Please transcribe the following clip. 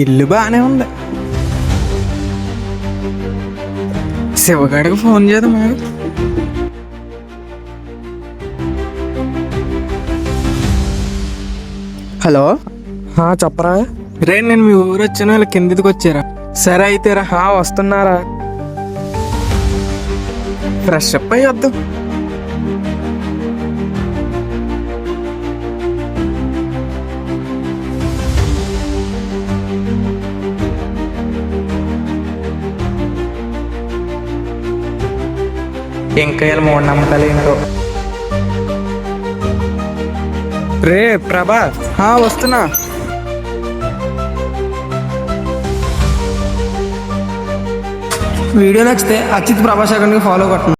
ఇల్లు బాగానే ఉంది. శివగాడికి ఫోన్ చేద్దామా? హలో, చెప్పరా. రే నేను మీ ఊరు వచ్చాను, ఇలా కిందికి వచ్చారా? సరే అయితే రా. వస్తున్నారా. ఫ్రెష్ అప్ అయ్యి వద్దాం. ఇంకా ఇలా మూఢనమ్మకాలు ఏంటో. రే ప్రభా, వస్తున్నా. వీడియో నచ్చితే అచిత్ ప్రభాస్ అకాడమీకి ఫాలో కొట్టండి.